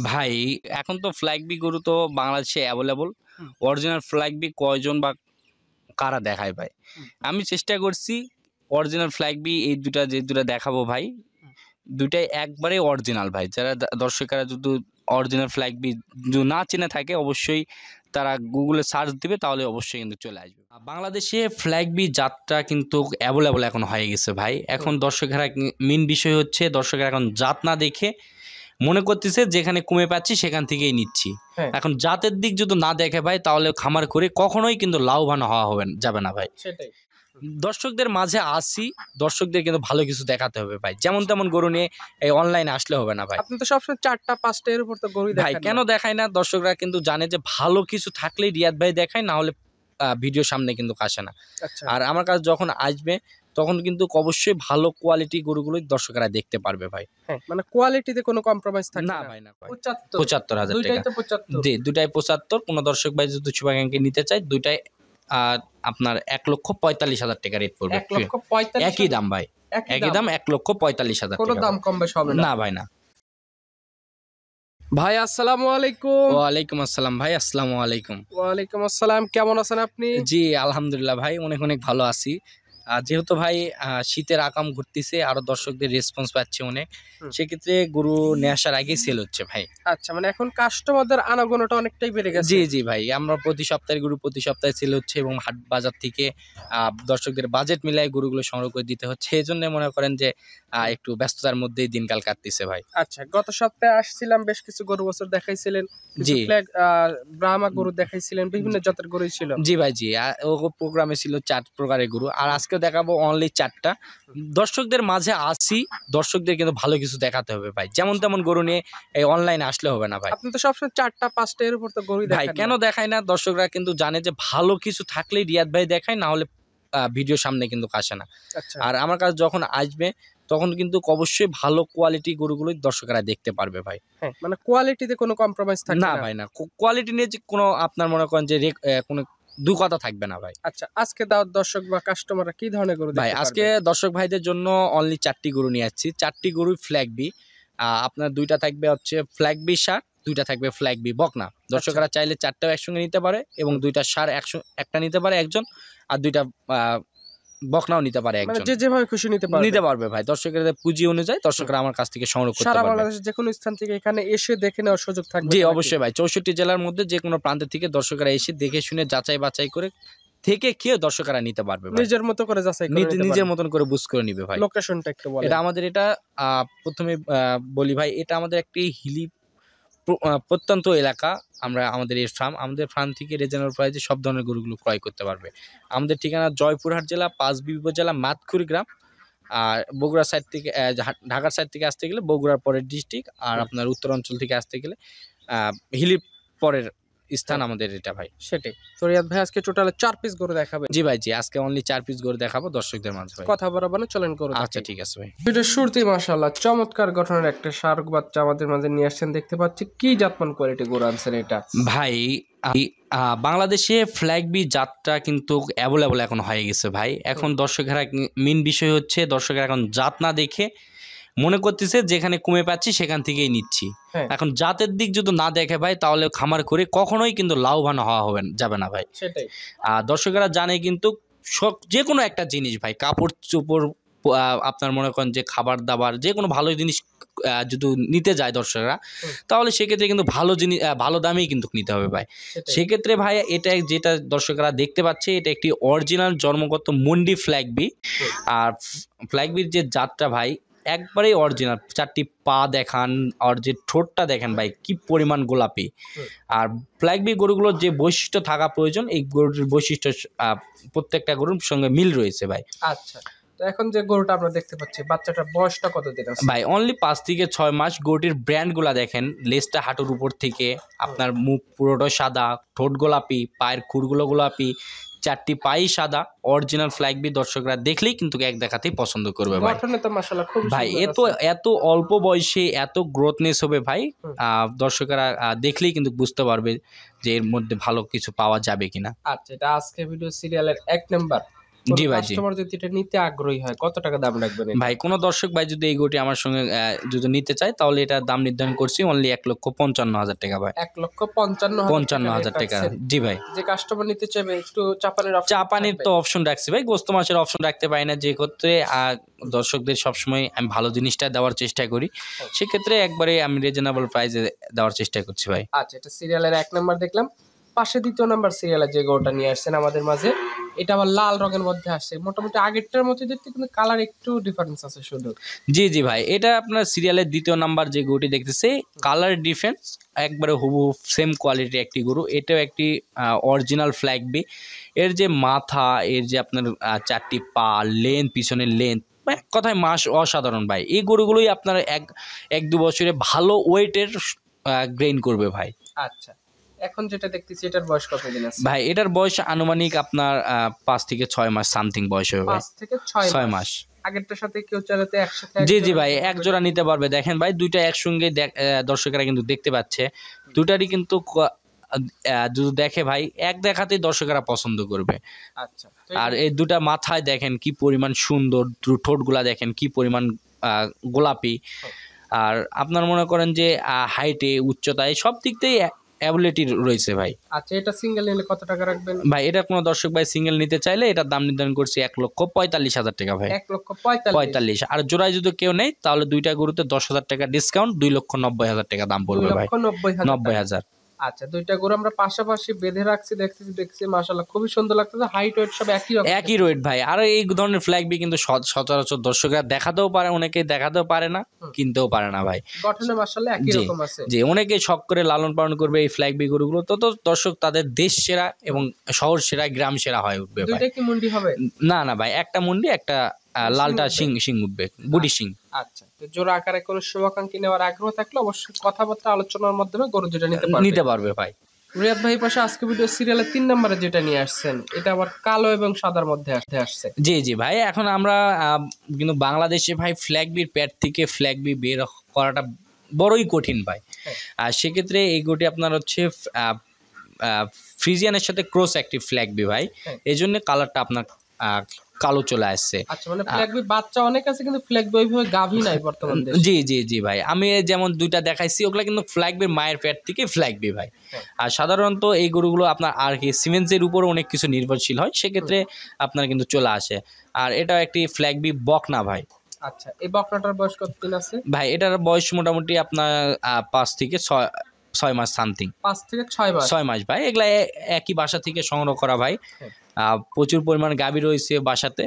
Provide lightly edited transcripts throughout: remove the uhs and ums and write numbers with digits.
ভাই এখন তো ফ্ল্যাগ বি গরু তো বাংলাদেশে অ্যাভেলেবল। হুম। অরিজিনাল ফ্ল্যাগ বি কয়জন বা কারা দেখায় ভাই? আমি চেষ্টা করছি অরিজিনাল ফ্ল্যাগ বি এই যে দুটা দেখাবো ভাই, দুটাই একবারে অরিজিনাল ভাই। যারা দর্শকেরা যদি অরিজিনাল ফ্ল্যাগ বি না চিনে থাকে অবশ্যই তারা গুগলে সার্চ দিবে, তাহলে অবশ্যই কিন্তু চলে আসবে। বাংলাদেশে ফ্ল্যাগ বি জাতটা কিন্তু অ্যাভেলেবল এখন হয়ে গেছে ভাই। এখন দর্শকেরা মেন বিষয় হচ্ছে দর্শকেরা এখন জাত না দেখে মনে করতেছে যেখানে কমে পাচ্ছি সেখান থেকেই নিচ্ছি। এখন জাতের দিক যদি না দেখে ভাই তাহলে খামার করে কখনোই কিন্তু লাভবান হওয়া যাবে না ভাই। সেটাই দর্শকদের মাঝে আসি, দর্শকদের কিন্তু ভালো কিছু দেখাতে হবে ভাই। যেমন তেমন গরু নিয়ে এই অনলাইনে আসলে হবে না ভাই। আপনি তো সবসময় 4টা 5টা এর উপর তো গরু ভাই দেখান কেন না। দেখায় না? দর্শকরা কিন্তু জানে যে ভালো কিছু থাকলেই রিয়াদ ভাই দেখায়, না হলে ভিডিও সামনে কিন্তু আসে না। আচ্ছা আর আমার কাছে যখন আসবে তখন কিন্তু অবশ্যই ভালো কোয়ালিটি গরুগুলোই দর্শকরা দেখতে পারবে ভাই। হ্যাঁ, মানে কোয়ালিটিতে কোনো কম্প্রোমাইজ থাকে না না ভাই, না ভাই। 75,000 দুইটাই টাকা। তো 75। জি, দুটাই 75। কোন দর্শক ভাই যদি সুপারগ্যাংকে নিতে চায় দুটাই আপনার 1,45,000 টাকা রেট পড়বে। 1,45,000 একই দাম ভাই, একই দাম 1,45,000 কোনো টাকা। দাম কম বেশি হবে না। না ভাই, না। ভাই আসসালামু আলাইকুম। ওয়ালাইকুম আসসালাম ভাই, আসসালামু আলাইকুম। ওয়ালাইকুম আসসালাম, কেমন আছেন আপনি? জি আলহামদুলিল্লাহ ভাই, অনেক অনেক ভালো আছি। যেহেতু ভাই শীতের আকাম ঘুরতেছে, আরো দর্শকদের রেসপন্স পাচ্ছে অনেক, সেক্ষেত্রে গরু নিয়ে আসার আগেই সেল হচ্ছে ভাই। আচ্ছা, মানে এখন কাস্টমারদের আনাগোনাটা অনেকটাই বেড়ে গেছে। জি জি ভাই, আমরা প্রতি সপ্তাহে গরু প্রতি সপ্তাহে সেল হচ্ছে এবং হাট বাজার থেকে দর্শকদের বাজেট মিলাই গরুগুলো সংগ্রহ করে দিতে হচ্ছে। এই জন্য মনে করেন যে একটু ব্যস্ততার মধ্যেই দিনকাল কাটতেছে ভাই। আচ্ছা, গত সপ্তাহে আসছিলাম, বেশ কিছু গরু বছর দেখাইছিলেন, কিছু জি। ফ্ল্যাগ ব্রাহ্মা গরু দেখাইছিলেন, বিভিন্ন জাতের গরুই ছিল। জি ভাই, জি। ও প্রোগ্রামে ছিল 4 প্রকারের গরু, আর আজকে দেখাবো অনলি 4টা। দর্শকদের মাঝে আসি, দর্শকদের কিন্তু ভালো কিছু দেখাতে হবে ভাই। যেমন তেমন গরু নিয়ে এই অনলাইনে আসলে হবে না ভাই। আপনি তো সবসময় 4টা 5টা এর উপর তো গরু ভাই দেখান কেন না। দেখায় না? দর্শকরা কিন্তু জানে যে ভালো কিছু থাকলেই রিয়াদ ভাই দেখায়, না হলে ভিডিও সামনে কিন্তু আসে না। আচ্ছা, আর আমার কাছে যখন আসবে তখন কিন্তু অবশ্যই ভালো কোয়ালিটি গরুগুলোই দর্শকরা দেখতে পারবে ভাই। হ্যাঁ, মানে কোয়ালিটিতে কোনো কম্প্রোমাইজ থাকে না না। ভাই, না। কোয়ালিটি নিয়ে যে কোনো আপনার মনে করেন যে কোনো দু কথা থাকবে না ভাই। আচ্ছা, আজকে দাওয়াত দর্শক বা কাস্টমাররা কি ধরনের গরু ভাই দেখতে আজকে পারবে? দর্শক ভাইদের জন্য অনলি 4টি গরু নিয়ে আসছি। 4টি গরুই ফ্ল্যাগ বি। আপনার 2টা থাকবে হচ্ছে ফ্ল্যাগ বি ষাঁড়, 2টা থাকবে ফ্ল্যাগ বি বকনা। দর্শকরা চাইলে 4টাও একসঙ্গে নিতে পারে এবং 2টা ষাঁড় একটা নিতে পারে একজন, আর 2টা আ বকনাও নিতে পারে মানে একজন। যে যেভাবে খুশি নিতে পারবে। নিতে পারবে ভাই। দর্শকের পুঁজি অনুযায়ী দর্শকরা আমার কাছ থেকে সংগ্রহ করতে সারা পারবে। বাংলাদেশের যেকোনো স্থান থেকে এখানে এসে দেখে নেওয়ার সুযোগ থাকবে জি তো নাকি? অবশ্যই ভাই। 64 জেলার মধ্যে যেকোনো প্রান্ত থেকে দর্শকরা এসে দেখে শুনে যাচাই বাছাই করে থেকে খেয়ে দর্শকরা নিতে পারবে ভাই। নিজের মতো করে যাচাই করে নিতে নিজের পারবে। মতন করে বুঝ করে নিবে ভাই। লোকেশনটা একটু বলেন। এটা আমাদের প্রথমে বলি ভাই, এটা আমাদের একটি হিলি প্রত্যন্ত এলাকা। আমাদের এই আমাদের ফার্ম থেকে রিজনেবল প্রাইসে সব ধরনের গরুগুলো ক্রয় করতে পারবে। আমাদের ঠিকানা জয়পুরহাট জেলা, পাঁচবি উপজেলা, মাতকুড়ি গ্রাম। আর বগুড়া সাইড থেকে ঢাকার সাইড থেকে আসতে গেলে বগুড়ার পরের ডিস্ট্রিক্ট, আর আপনার উত্তরাঞ্চল থেকে আসতে গেলে হিলি পরের স্থান আমাদের এটা ভাই। সেটাই। তো রিয়াদ ভাই আজকে টোটাল 4 পিস গরু দেখাবে। জি ভাই, জি। আজকে অনলি 4 পিস গরু দেখাবো দর্শকদের মাঝে ভাই। কথা বরাবর না, চলেন গরু আচ্ছা দেখাই। ঠিক আছে ভাই। ভিডিওর শুরুতেই মাশাআল্লাহ চমৎকার গঠনের একটা শার্ক বাচ্চা আমাদের মাঝে নিয়ে আসছেন, দেখতে পাচ্ছি। কি জাতমান কোয়ালিটি গরু আনছেন এটা? ভাই বাংলাদেশে ফ্ল্যাগ বি জাতটা কিন্তু অ্যাভেলেবল এখন হয়ে গেছে ভাই। এখন দর্শকেরা মেন বিষয় হচ্ছে দর্শকেরা এখন জাত না দেখে মনে করতেছে যেখানে কমে পাচ্ছি সেখান থেকেই নিচ্ছি। এখন জাতের দিক যদি না দেখে ভাই তাহলে খামার করে কখনোই কিন্তু লাভবান হওয়া যাবে না ভাই। সেটাই। দর্শকেরা জানে কিন্তু যে কোনো একটা জিনিস ভাই, কাপড় চোপড়, আপনার মনে করেন যে খাবার দাবার, যে কোনো ভালো জিনিস যদি নিতে যায় দর্শকরা, তাহলে সেক্ষেত্রে কিন্তু ভালো জিনিস ভালো দামেই কিন্তু নিতে হবে ভাই। সেক্ষেত্রে ভাই এটা যেটা দর্শকরা দেখতে পাচ্ছে এটা একটি অরিজিনাল জন্মগত মন্ডি ফ্ল্যাগ বি। আর ফ্ল্যাগ বির যে জাতটা ভাই একবারেই অরিজিনাল। 4টি পা দেখান, আর যে ঠোঁটটা দেখেন ভাই কি পরিমাণ গোলাপি। আর ফ্ল্যাগ বি গরুগুলোর যে বৈশিষ্ট্য থাকা প্রয়োজন, এই গরুটির বৈশিষ্ট্য প্রত্যেকটা গরুর সঙ্গে মিল রয়েছে ভাই। আচ্ছা, তো এখন যে গরুটা আমরা দেখতে পাচ্ছি, বাচ্চাটার বয়সটা কতদিন আছে? ভাই অনলি 5 থেকে 6 মাস। গরুটির ব্র্যান্ডগুলা দেখেন, লেজটা হাঁটুর উপর থেকে, আপনার মুখ পুরোটা সাদা, ঠোঁট গোলাপি, পায়ের খুরগুলো গোলাপি, 4টি পাই সাদা। অরিজিনাল ফ্ল্যাগ বি দর্শকরা দেখলেই কিন্তু এক দেখাতেই পছন্দ করবে ভাই। গঠনে তো মাশাআল্লাহ খুব ভাই সুন্দর আছে। এত অল্প বয়সে এত গ্রোথনেস হবে ভাই। দর্শকেরা দেখলেই কিন্তু বুঝতে পারবে যে এর মধ্যে ভালো কিছু পাওয়া যাবে কিনা। আচ্ছা, এটা আজকে ভিডিও সিরিয়ালের 1 নাম্বার। জি ভাই, জি কাস্টমার যদি এটা নিতে আগ্রহী হয় কত টাকা দাম রাখবেন এটা? ভাই, কোনো দর্শক ভাই যদি এই গরুটি আমার সঙ্গে যদি নিতে চায় তাহলে এটার দাম নির্ধারণ করছি অনলি 1,55,000 টাকা ভাই। 1,55,000 টাকা। রাখছেন। জি ভাই। যে কাস্টমার নিতে চাইবে একটু চাপানের অপশন চা পানির থাকবে? তো অপশন রাখছি ভাই, গোস্ত মাছের অপশন রাখতে পারি না, যে ক্ষেত্রে দর্শকদের সবসময় আমি ভালো জিনিসটা দেওয়ার চেষ্টা করি, সেক্ষেত্রে একবারে আমি রিজনেবল প্রাইসে দেওয়ার চেষ্টা করছি ভাই। আচ্ছা, এটা সিরিয়ালের 1 নাম্বার দেখলাম। পাশে 2 নাম্বার সিরিয়ালে যে গরুটা নিয়ে আসছেন আমাদের মাঝে, এটা আবার লাল রঙের মধ্যে আসছে। মোটামুটি আগেরটার মতো দেখতে, কিন্তু কালার একটু ডিফারেন্স আছে শুধু। জি জি ভাই, এটা আপনার সিরিয়ালের 2য় নাম্বার যে গরুটি দেখতেছে, কালার ডিফারেন্স একবারে হুবহু সেম কোয়ালিটির একটি গরু। এটাও একটি অরিজিনাল ফ্ল্যাগ বি। এর যে মাথা, এর যে আপনার 4টি পা, লেন্থ, পিছনের লেন্থ, এক কথায় মাস অসাধারণ ভাই। এই গরুগুলোই আপনার এক দু বছরে ভালো ওয়েটের গ্রেইন করবে ভাই। আচ্ছা, এখন যেটা দেখতেছি এটার বয়স কতদিন আছে? ভাই এটার বয়স আনুমানিক আপনার 5 থেকে 6 মাস সামথিং বয়স হবে ভাই। 5 থেকে 6 6 মাস। আগেরটার সাথে কেউ চাইলে একসাথে জি জি ভাই, এক জোড়া নিতে পারবে। দেখেন ভাই, দুইটা একসঙ্গে দর্শকেরা কিন্তু দেখতে পাচ্ছে, দুটারই কিন্তু যদি দেখে ভাই, এক দেখাতেই দর্শকেরা পছন্দ করবে। আচ্ছা, আর এই দুটা মাথায় দেখেন কি পরিমাণ সুন্দর, ঠোঁটগুলা দেখেন কি পরিমাণ গোলাপি। আর আপনার মনে করেন যে হাইটে, উচ্চতায়, সব দিক থেকে অ্যাবিলিটি রয়েছে ভাই। আচ্ছা, এটা সিঙ্গেল নিলে কত টাকা রাখবেন ভাই? এটা কোনো দর্শক ভাই সিঙ্গেল নিতে চাইলে এটার দাম নির্ধারণ করছি 1,45,000 টাকা ভাই। 1,45,000। আর জোড়ায় যদি কেউ নেই তাহলে দুইটা গরুতে 10,000 টাকা ডিসকাউন্ট, 2,90,000 টাকা দাম পড়বে ভাই। 2,90,000। 90,000। আচ্ছা, দুইটা গরু আমরা পাশাপাশি বেঁধে রাখছি, দেখছি মাশাআল্লাহ খুবই সুন্দর লাগতেছে। হাইট ওয়েট সব একই রকম, একই রেট ভাই। আর এই ধরনের ফ্ল্যাগ বি কিন্তু সচরাচর দর্শকরা দেখাতেও পারে, অনেকে দেখাতেও পারে না, কিনতেও পারে না ভাই। গঠনে মাশাআল্লাহ একই জি রকম আছে। জি, অনেকে শখ করে লালন পালন করবে এই ফ্ল্যাগ বি গরুগুলো, তো দর্শক তাদের দেশ সেরা এবং শহর সেরা, গ্রাম সেরা হয়ে উঠবে ভাই। দুইটা কি মুন্ডি হবে? না না ভাই, একটা মুন্ডি, একটা লালটা সিং উঠবে, বুডি সিং। আচ্ছা, তো জোড়া আকারে কোনো শুভাকাঙ্ক্ষী নেওয়ার আগ্রহ থাকলে অবশ্যই কথাবার্তা আলোচনার মাধ্যমে গরু দুটো নিতে পারবে ভাই। রিয়াদ ভাই পাশে আজকে ভিডিও সিরিয়ালের 3 নম্বরে যেটা নিয়ে আসছেন, এটা আবার কালো এবং সাদার মধ্যে আসছে। জি জি ভাই, এখন আমরা কিন্তু বাংলাদেশে ভাই ফ্ল্যাগ বির প্যাড থেকে ফ্ল্যাগ বি বের করাটা বড়ই কঠিন ভাই। আর সেক্ষেত্রে এই গরুটি আপনার হচ্ছে ফ্রিজিয়ানের সাথে ক্রস একটি ফ্ল্যাগ বি ভাই, এই জন্য কালারটা আপনার কালো চলে আসছে। আচ্ছা, মানে ফ্ল্যাগ বি বাচ্চা অনেক আছে কিন্তু ফ্ল্যাগ বি ওইভাবে গাভী নাই বর্তমান দেশে। জি জি জি ভাই, আমি যেমন দুইটা দেখাইছি ওগুলা কিন্তু ফ্ল্যাগ বির মায়ের পেট থেকে ফ্ল্যাগ বি ভাই। আর সাধারণত এই গরুগুলো আপনার আর কি সিমেন্সের উপর অনেক কিছু নির্ভরশীল হয়, সেক্ষেত্রে আপনার কিন্তু চলে আসে। আর এটাও একটি ফ্ল্যাগ বি বকনা ভাই। আচ্ছা, এই বকনাটার বয়স কতদিন আছে ভাই? এটার বয়স মোটামুটি আপনার 5 থেকে 6 মাস সামথিং। 5 থেকে 6 মাস। 6 মাস ভাই। এগুলা একই বাসা থেকে সংগ্রহ করা ভাই। প্রচুর পরিমাণ গাভী রয়েছে বাসাতে,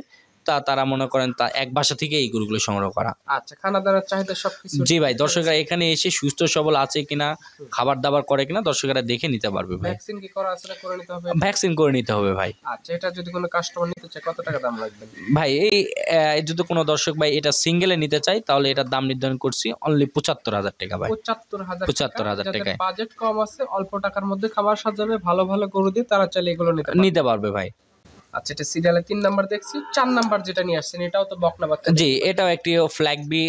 তারা মনে করেন তা এক বাসা থেকে এই গরুগুলো সংগ্রহ করা। আচ্ছা, খানা দানার চাহিদা সবকিছু। জি ভাই, দর্শকরা এখানে এসে সুস্থ সবল আছে কিনা, খাবার দাবার করে কিনা দর্শকরা দেখে নিতে পারবে ভাই। ভ্যাকসিন কি করা আছে না করে নিতে হবে? ভ্যাকসিন করে নিতে হবে ভাই। আচ্ছা, এটা যদি কোনো কাস্টমার নিতে চায় কত টাকা দাম লাগবে ভাই? যদি কোনো দর্শক ভাই এটা সিঙ্গেলে নিতে চায় তাহলে এটার দাম নির্ধারণ করছি অনলি 75,000 টাকা ভাই। 75,000 টাকায়। বাজেট কম আছে, অল্প টাকার মধ্যে খাবার সাজাবে, ভালো ভালো গরু দিয়ে তারা চাইলে এগুলো নিতে পারবে ভাই। আচ্ছা, এটা সিরিয়ালে 3 নাম্বার দেখছি। 4 নাম্বার যেটা নিয়ে আসছেন এটাও তো বকনা বাচ্চা। জি, এটাও একটি ফ্ল্যাগ বি,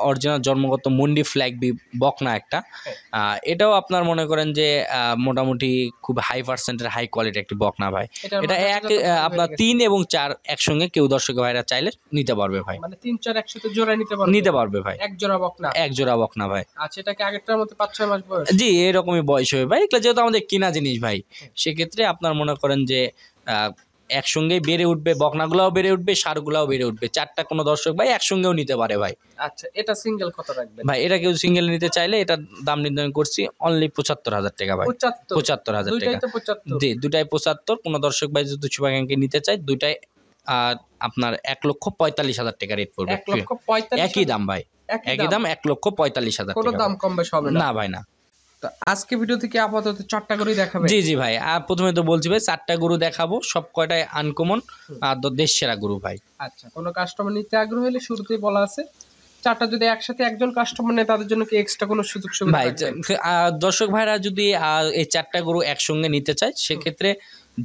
অরিজিনাল জন্মগত মুন্ডি ফ্ল্যাগ বি বকনা একটা। এটাও আপনার মনে করেন যে মোটামুটি খুব হাই পার্সেন্টের হাই কোয়ালিটি একটি বকনা ভাই। এটা আপনার 3 এবং 4 একসঙ্গে কেউ দর্শক ভাইরা চাইলে নিতে পারবে ভাই। মানে 3 4 একসাথে জোড়া নিতে পারবে ভাই। এক জোড়া বকনা। এক জোড়া বকনা ভাই। আচ্ছা, এটা কি আগেরটার মতো 5 6 মাস বয়স? জি, এরকমই বয়স হবে ভাই। এগুলো যেহেতু আমাদের কিনা জিনিস ভাই, সেক্ষেত্রে আপনার মনে করেন যে একসঙ্গেই বেড়ে উঠবে, বকনাগুলাও বেড়ে উঠবে, ষাঁড়গুলাও বেড়ে উঠবে। 4টা কোনো দর্শক ভাই একসঙ্গেও নিতে পারে ভাই। আচ্ছা, এটা সিঙ্গেল কত রাখবেন ভাই? এটা কেউ সিঙ্গেল নিতে চাইলে এটার দাম নির্ধারণ করছি অনলি 75,000 টাকা ভাই। 75,000 টাকা। জি, দুটাই 75। কোনো দর্শক ভাই যদি শুভাকাঙ্ক্ষী নিতে চায় দুটাই আপনার 1,45,000 টাকা রেট পড়বে। 1,45,000 একই দাম ভাই, একই দাম 1,45,000 কোনো টাকা। দাম কম বেশি হবে না ভাই, না। তো আজকে ভিডিও থেকে আপাতত 4টা গরুই দেখাবে? জি জি ভাই, প্রথমে তো বলছি ভাই 4টা গরু দেখাবো, সব কয়টাই আনকমন আর দেশ সেরা গরু ভাই। আচ্ছা, কোনো কাস্টমার নিতে আগ্রহী হলে শুরুতেই বলা আছে 4টা যদি একসাথে একজন কাস্টমার নেয় তাদের জন্য কি এক্সট্রা কোনো সুযোগ সুবিধা ভাই? থাকবে? দর্শক ভাইরা যদি এই 4টা গরু একসঙ্গে নিতে চায় সেক্ষেত্রে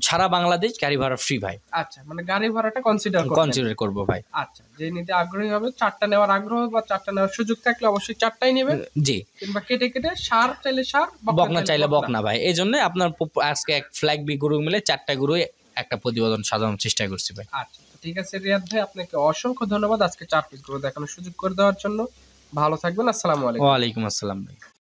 সারা বাংলাদেশ গাড়ি ভাড়া ফ্রি ভাই। আচ্ছা, মানে গাড়ি ভাড়াটা কনসিডার করবো ভাই। আচ্ছা, যে নিতে আগ্রহী হবে 4টা নেওয়ার আগ্রহ বা 4টা নেওয়ার সুযোগ থাকলে অবশ্যই 4টাই নেবে। জি, কিংবা কেটে ষাঁড় চাইলে ষাঁড়, বকনা চাইলে বকনা ভাই। এই জন্য আপনার আজকে এক ফ্ল্যাগ বি গরু মিলে 4টা গরু একটা প্রতিবেদন সাজানোর চেষ্টা করছি ভাই। আচ্ছা, ঠিক আছে রিয়াদ ভাই, আপনাকে অসংখ্য ধন্যবাদ আজকে 4 পিস গরু দেখানোর সুযোগ করে দেওয়ার জন্য। ভালো থাকবেন, আসসালামু আলাইকুম। ওয়ালাইকুম আসসালাম ভাই।